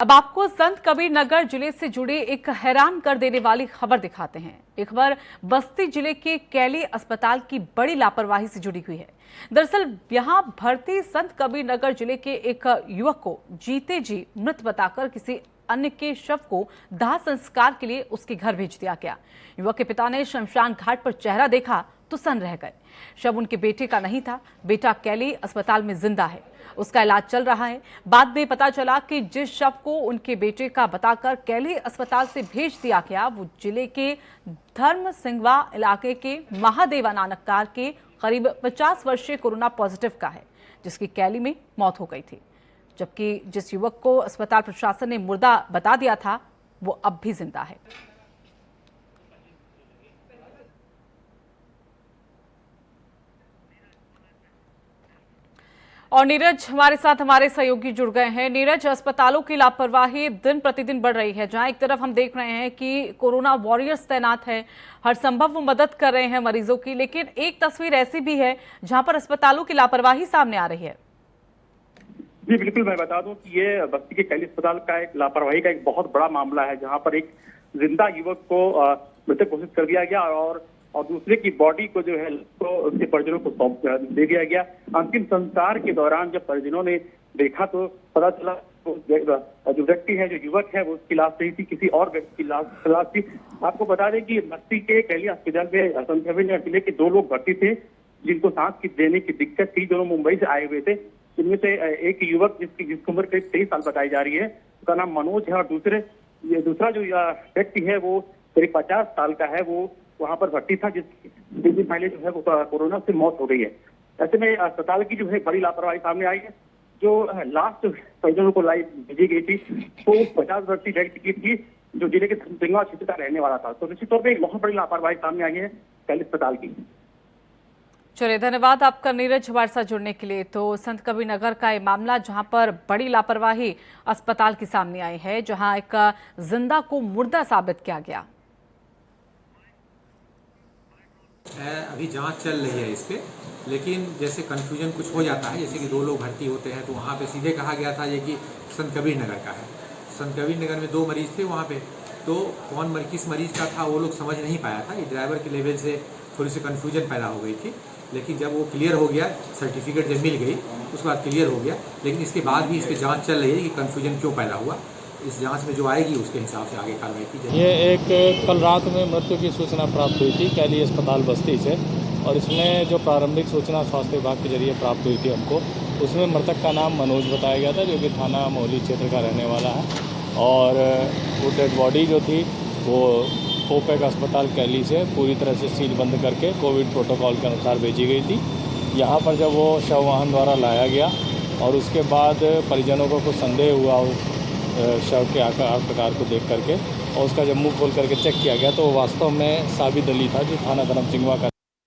अब आपको संत कबीर नगर जिले से जुड़ी एक हैरान कर देने वाली खबर दिखाते हैं। ये खबर बस्ती जिले के कैली अस्पताल की बड़ी लापरवाही से जुड़ी हुई है। दरअसल यहां भर्ती संत कबीर नगर जिले के एक युवक को जीते जी मृत बताकर किसी अन्य के शव को दाह संस्कार के लिए उसके घर भेज दिया गया। युवक के पिता ने शमशान घाट पर चेहरा देखा तो सन रह गए। शव उनके बेटे का नहीं था। बेटा कैली अस्पताल में जिंदा है, उसका इलाज चल रहा है। बाद में पता चला कि जिस शव को उनके बेटे का बताकर कैली अस्पताल से भेज दिया गया वो जिले के धर्म सिंहवा इलाके के महादेवा नानककार के करीब 50 वर्षीय कोरोना पॉजिटिव का है, जिसकी कैली में मौत हो गई थी। जबकि जिस युवक को अस्पताल प्रशासन ने मुर्दा बता दिया था वो अब भी जिंदा है। और नीरज हमारे साथ हमारे सहयोगी जुड़ गए हैं। नीरज, अस्पतालों की लापरवाही दिन प्रतिदिन बढ़ रही है। जहां एक तरफ हम देख रहे हैं कि कोरोना वॉरियर्स तैनात हैं, हर संभव वो मदद कर रहे हैं मरीजों की, लेकिन एक तस्वीर ऐसी भी है जहां पर अस्पतालों की लापरवाही सामने आ रही है। जी बिल्कुल, मैं बता दूं कि ये बस्ती के कैली अस्पताल का एक लापरवाही का एक बहुत बड़ा मामला है, जहां पर एक जिंदा युवक को मृतक घोषित कर दिया गया और दूसरे की बॉडी को जो है तो उसके परिजनों को सौंप दे दिया गया। अंतिम संस्कार के दौरान जब परिजनों ने देखा तो पता चला जो व्यक्ति है, जो युवक है, वो उसकी लाश नहीं थी, किसी और व्यक्ति की लाश थी। आपको बता दें कि बस्ती के कैली अस्पताल में संत कबीर नगर जिले के 2 लोग भर्ती थे जिनको सांस की देने की दिक्कत थी। दोनों मुंबई से आए हुए थे। इनमें से एक युवक जिसकी उम्र करीब 23 साल बताई जा रही है, उसका नाम मनोज है, और दूसरा जो व्यक्ति है वो करीब 50 साल का है। वो वहां पर भर्ती था, जिसकी 2 दिन पहले जो है वो कोरोना से मौत हो गई है। ऐसे में अस्पताल की जो है बड़ी लापरवाही सामने आई है। जो लास्ट परिजनों को भेजी गई थी तो 50 वर्षीय व्यक्ति की थी जो जिले के सिंगवा क्षेत्र का रहने वाला था। तो निश्चित तौर पर एक बहुत बड़ी लापरवाही सामने आई है कैली अस्पताल की। चलिए, धन्यवाद आपका नीरज हमारे साथ जुड़ने के लिए। तो संत कबीर नगर का ये मामला जहां पर बड़ी लापरवाही अस्पताल की सामने आई है, जहां एक जिंदा को मुर्दा साबित किया गया। अभी जांच चल रही है इस पे, लेकिन जैसे कंफ्यूजन कुछ हो जाता है, जैसे कि 2 लोग भर्ती होते हैं तो वहाँ पे सीधे कहा गया था ये कि संत कबीर नगर का है। संत कबीर नगर में 2 मरीज थे वहाँ पे, तो कौन किस मरीज का था वो लोग समझ नहीं पाया था। ये ड्राइवर के लेवल से थोड़ी सी कंफ्यूजन पैदा हो गई थी, लेकिन जब वो क्लियर हो गया, सर्टिफिकेट जब मिल गई उसके बाद क्लियर हो गया। लेकिन इसके बाद भी इस पर जाँच चल रही है कि कन्फ्यूजन क्यों पैदा हुआ। इस जांच में जो आएगी उसके हिसाब से आगे कार्रवाई की जाएगी। ये एक कल रात में मृत्यु की सूचना प्राप्त हुई थी कैली अस्पताल बस्ती से, और इसमें जो प्रारंभिक सूचना स्वास्थ्य विभाग के जरिए प्राप्त हुई थी हमको, उसमें मृतक का नाम मनोज बताया गया था, जो कि थाना मोहली क्षेत्र का रहने वाला है। और वो डेड बॉडी जो थी वो ओपेक अस्पताल कैली से पूरी तरह से सील बंद करके कोविड प्रोटोकॉल के अनुसार भेजी गई थी। यहाँ पर जब वो शव वाहन द्वारा लाया गया और उसके बाद परिजनों को कुछ संदेह हुआ शव के आकार प्रकार को देख करके, और उसका जब मुंह खोल करके चेक किया गया तो वास्तव में साबित अली था, जो थाना धर्म सिंहवा का